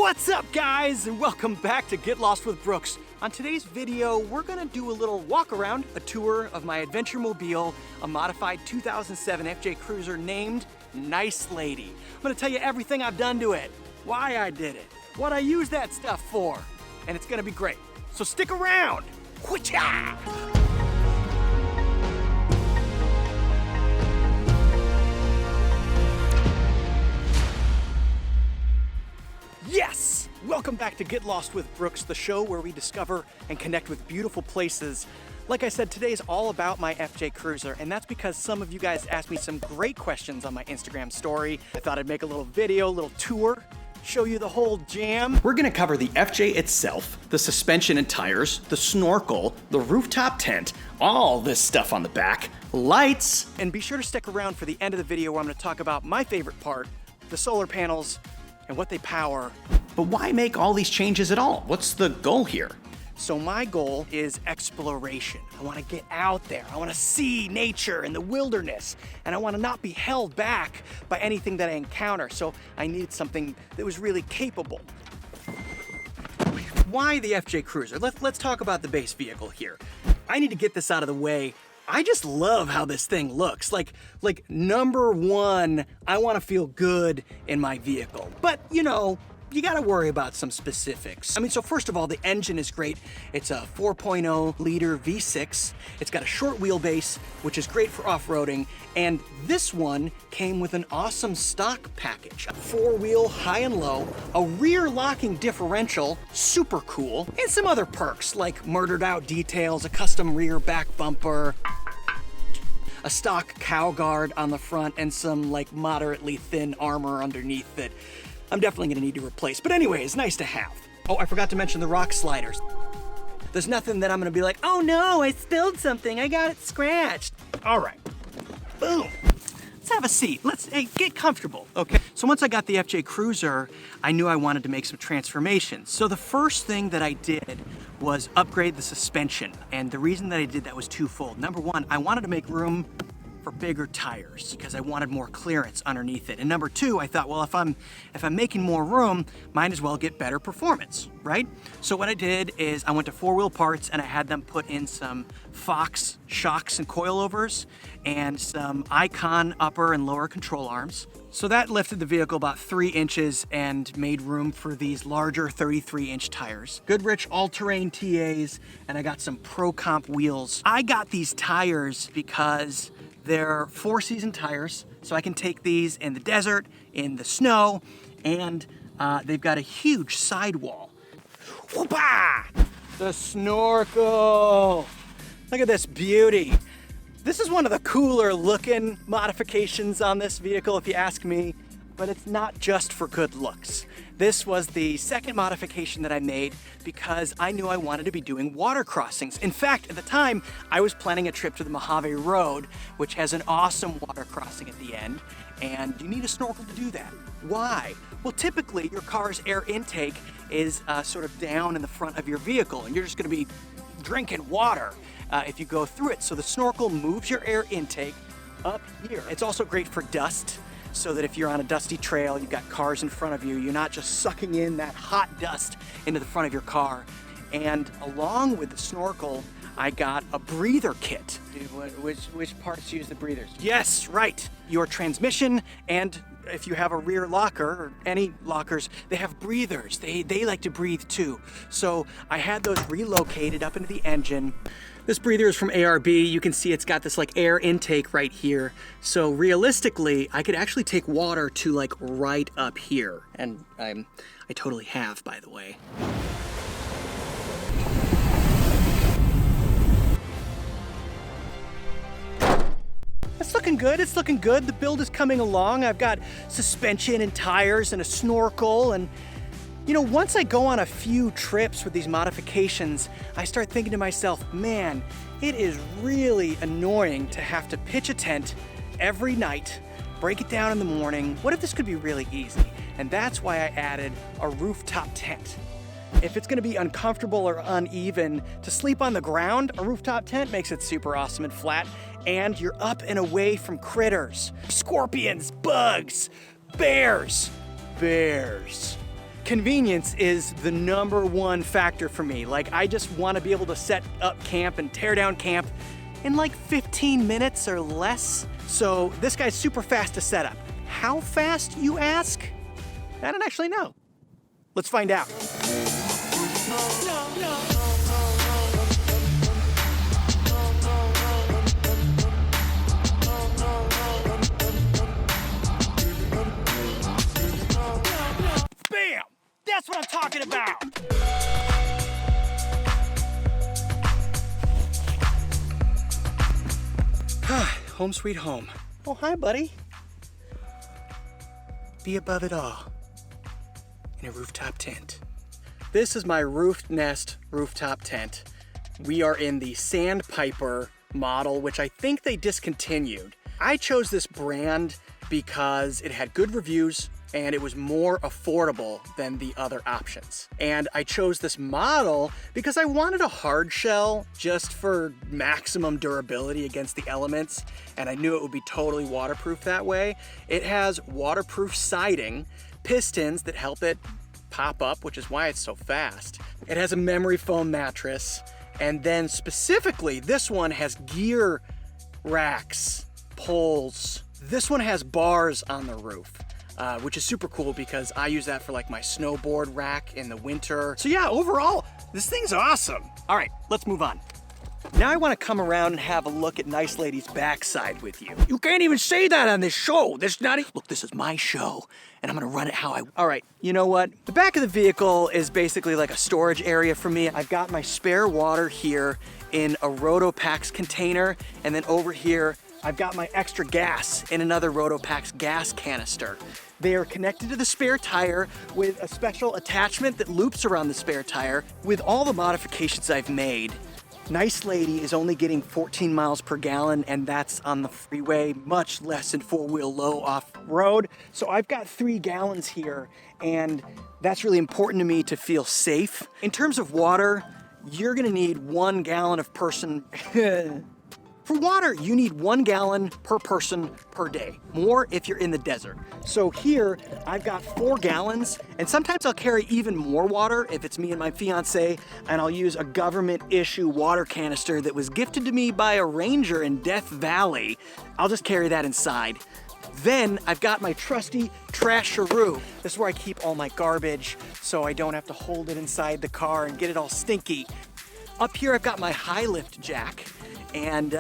What's up, guys, and welcome back to Get Lost with Brooks. On today's video, we're gonna do a little walk around, a tour of my adventure mobile, a modified 2007 FJ Cruiser named Nice Lady. I'm gonna tell you everything I've done to it, why I did it, what I use that stuff for, and it's gonna be great. So stick around. Whoocha! Yes! Welcome back to Get Lost with Brooks, the show where we discover and connect with beautiful places. Like I said, today is all about my FJ Cruiser, and that's because some of you guys asked me some great questions on my Instagram story. I thought I'd make a little video, a little tour, show you the whole jam. We're gonna cover the FJ itself, the suspension and tires, the snorkel, the rooftop tent, all this stuff on the back, lights, and be sure to stick around for the end of the video where I'm gonna talk about my favorite part, the solar panels, and what they power. But why make all these changes at all? What's the goal here? So my goal is exploration. I want to get out there. I want to see nature and the wilderness, and I want to not be held back by anything that I encounter. So I needed something that was really capable. Why the FJ Cruiser? Let's talk about the base vehicle here. I need to get this out of the way. I just love how this thing looks. Like number one, I want to feel good in my vehicle. But you know, you gotta worry about some specifics. I mean, so first of all, the engine is great. It's a 4.0 liter V6. It's got a short wheelbase, which is great for off-roading. And this one came with an awesome stock package. A 4-wheel high and low, a rear locking differential, super cool, and some other perks like murdered out details, a custom rear back bumper, a stock cow guard on the front, and some like moderately thin armor underneath that I'm definitely gonna need to replace. But anyway, it's nice to have. Oh, I forgot to mention the rock sliders. There's nothing that I'm gonna be like, oh no, I spilled something, I got it scratched. All right, boom. Let's have a seat. Hey, get comfortable, okay? So once I got the FJ Cruiser, I knew I wanted to make some transformations. So the first thing that I did was upgrade the suspension. And the reason that I did that was twofold. Number one, I wanted to make room for bigger tires because I wanted more clearance underneath it. And number two, I thought, well, if I'm making more room, might as well get better performance, right? So what I did is I went to 4-wheel parts and I had them put in some Fox shocks and coilovers and some Icon upper and lower control arms. So that lifted the vehicle about 3 inches and made room for these larger 33-inch tires. Goodrich all-terrain TAs, and I got some Pro Comp wheels. I got these tires because they're 4-season tires, so I can take these in the desert, in the snow, and they've got a huge sidewall. Whoopah! The Snorkel! Look at this beauty. This is one of the cooler looking modifications on this vehicle, if you ask me, but it's not just for good looks. This was the second modification that I made because I knew I wanted to be doing water crossings. In fact, at the time, I was planning a trip to the Mojave Road, which has an awesome water crossing at the end, and you need a snorkel to do that. Why? Well, typically your car's air intake is sort of down in the front of your vehicle, and you're just gonna be drinking water if you go through it. So the snorkel moves your air intake up here. It's also great for dust, so that if you're on a dusty trail, you've got cars in front of you, you're not just sucking in that hot dust into the front of your car. And along with the snorkel, I got a breather kit. Dude, which parts use the breathers? Yes, right. Your transmission, and if you have a rear locker, or any lockers, they have breathers. They like to breathe too. So I had those relocated up into the engine. This breather is from ARB. You can see it's got this like air intake right here. So realistically, I could actually take water to like right up here. And I totally have, by the way. It's looking good, it's looking good. The build is coming along. I've got suspension and tires and a snorkel, and you know, once I go on a few trips with these modifications, I start thinking to myself, man, it is really annoying to have to pitch a tent every night, break it down in the morning. What if this could be really easy? And that's why I added a rooftop tent. If it's gonna be uncomfortable or uneven to sleep on the ground, a rooftop tent makes it super awesome and flat, and you're up and away from critters. Scorpions, bugs, bears. Convenience is the #1 factor for me. Like, I just want to be able to set up camp and tear down camp in like 15 minutes or less. So this guy's super fast to set up. How fast, you ask? I don't actually know. Let's find out. Bam! That's what I'm talking about! Home sweet home. Oh, hi, buddy. Be above it all in a rooftop tent. This is my roof nest rooftop tent. We are in the Sandpiper model, which I think they discontinued. I chose this brand because it had good reviews and it was more affordable than the other options. And I chose this model because I wanted a hard shell just for maximum durability against the elements, and I knew it would be totally waterproof that way. It has waterproof siding, pistons that help it pop up, which is why it's so fast. It has a memory foam mattress, and then specifically, this one has gear racks, poles. This one has bars on the roof. Which is super cool because I use that for like my snowboard rack in the winter. So yeah, overall, this thing's awesome. All right, let's move on. Now I want to come around and have a look at Nice Lady's backside with you. You can't even say that on this show. Look, this is my show, and I'm gonna run it how I... All right, you know what? The back of the vehicle is basically like a storage area for me. I've got my spare water here in a Rotopax container, and then over here, I've got my extra gas in another Rotopax gas canister. They are connected to the spare tire with a special attachment that loops around the spare tire. With all the modifications I've made, Nice Lady is only getting 14 miles per gallon, and that's on the freeway, much less in four-wheel low off-road. So I've got 3 gallons here, and that's really important to me to feel safe. In terms of water, you're gonna need 1 gallon of person. For water, you need 1 gallon per person per day, more if you're in the desert. So here, I've got 4 gallons, and sometimes I'll carry even more water if it's me and my fiance, and I'll use a government issue water canister that was gifted to me by a ranger in Death Valley. I'll just carry that inside. Then I've got my trusty trasheroo. This is where I keep all my garbage so I don't have to hold it inside the car and get it all stinky. Up here, I've got my high lift jack. And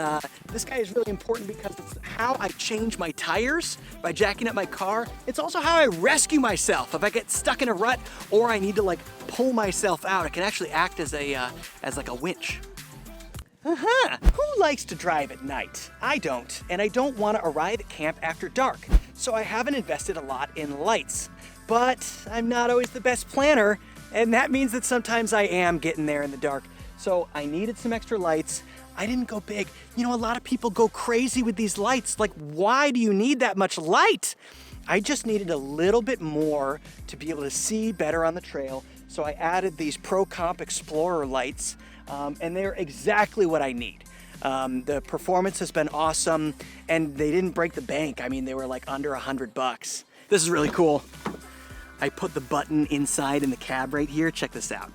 this guy is really important because it's how I change my tires by jacking up my car. It's also how I rescue myself if I get stuck in a rut or I need to like pull myself out. It can actually act as like a winch. Who likes to drive at night? I don't, and I don't want to arrive at camp after dark. So I haven't invested a lot in lights, but I'm not always the best planner, and that means that sometimes I am getting there in the dark. So I needed some extra lights. I didn't go big. You know, a lot of people go crazy with these lights. Like, why do you need that much light? I just needed a little bit more to be able to see better on the trail. So I added these Pro Comp Explorer lights, and they're exactly what I need. The performance has been awesome, and they didn't break the bank. I mean, they were like under $100. This is really cool. I put the button inside in the cab right here. Check this out.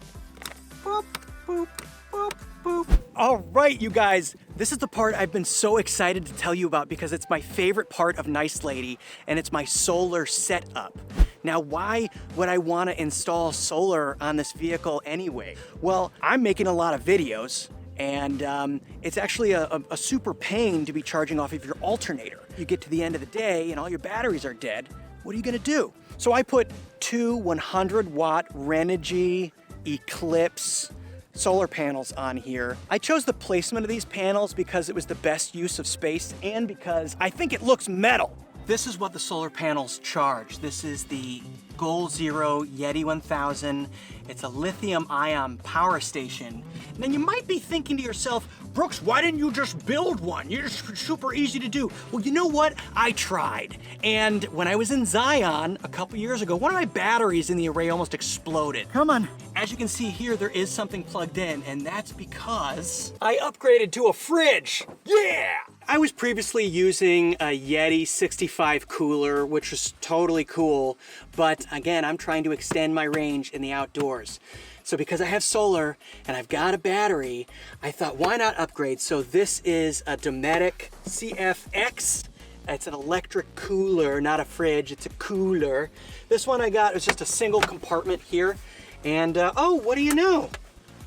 Boop, boop, boop, boop. All right, you guys, this is the part I've been so excited to tell you about because it's my favorite part of Nice Lady, and it's my solar setup. Now, why would I want to install solar on this vehicle anyway? Well, I'm making a lot of videos, and it's actually a super pain to be charging off of your alternator. You get to the end of the day and all your batteries are dead. What are you gonna do? So I put 2 100-watt Renogy Eclipse solar panels on here. I chose the placement of these panels because it was the best use of space and because I think it looks metal. This is what the solar panels charge. This is the Goal Zero Yeti 1000. It's a lithium-ion power station. Now you might be thinking to yourself, Brooks, why didn't you just build one? You're just super easy to do. Well, you know what? I tried. And when I was in Zion a couple years ago, one of my batteries in the array almost exploded. Come on, As you can see here, there is something plugged in, and that's because I upgraded to a fridge. Yeah! I was previously using a Yeti 65 cooler, which was totally cool, but again, I'm trying to extend my range in the outdoors. So because I have solar and I've got a battery, I thought, why not upgrade? So this is a Dometic CFX. It's an electric cooler, not a fridge, it's a cooler. This one I got was just a single compartment here. And oh, what do you know?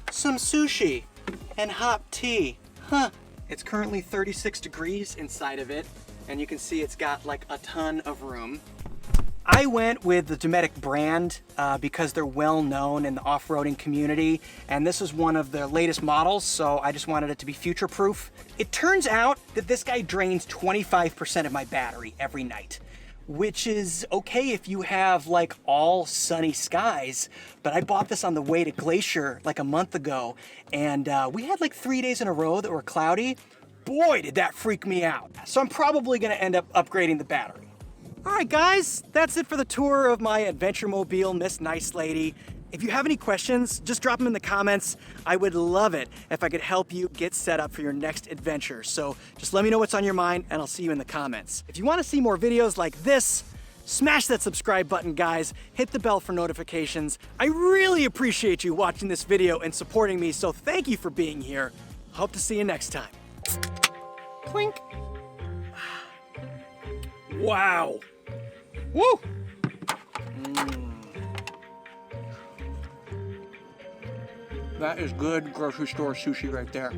Some sushi and hot tea. Huh. It's currently 36 degrees inside of it, and you can see it's got like a ton of room. I went with the Dometic brand because they're well known in the off-roading community, and this is one of their latest models, so I just wanted it to be future-proof. It turns out that this guy drains 25% of my battery every night, which is okay if you have like all sunny skies, but I bought this on the way to Glacier like a month ago, and we had like 3 days in a row that were cloudy. Boy, did that freak me out. So I'm probably gonna end up upgrading the battery. All right, guys, that's it for the tour of my adventure mobile, Miss Nice Lady. If you have any questions, just drop them in the comments. I would love it if I could help you get set up for your next adventure. So just let me know what's on your mind, and I'll see you in the comments. If you want to see more videos like this, smash that subscribe button, guys. Hit the bell for notifications. I really appreciate you watching this video and supporting me, so thank you for being here. Hope to see you next time. Clink. Wow. Woo! That is good grocery store sushi right there.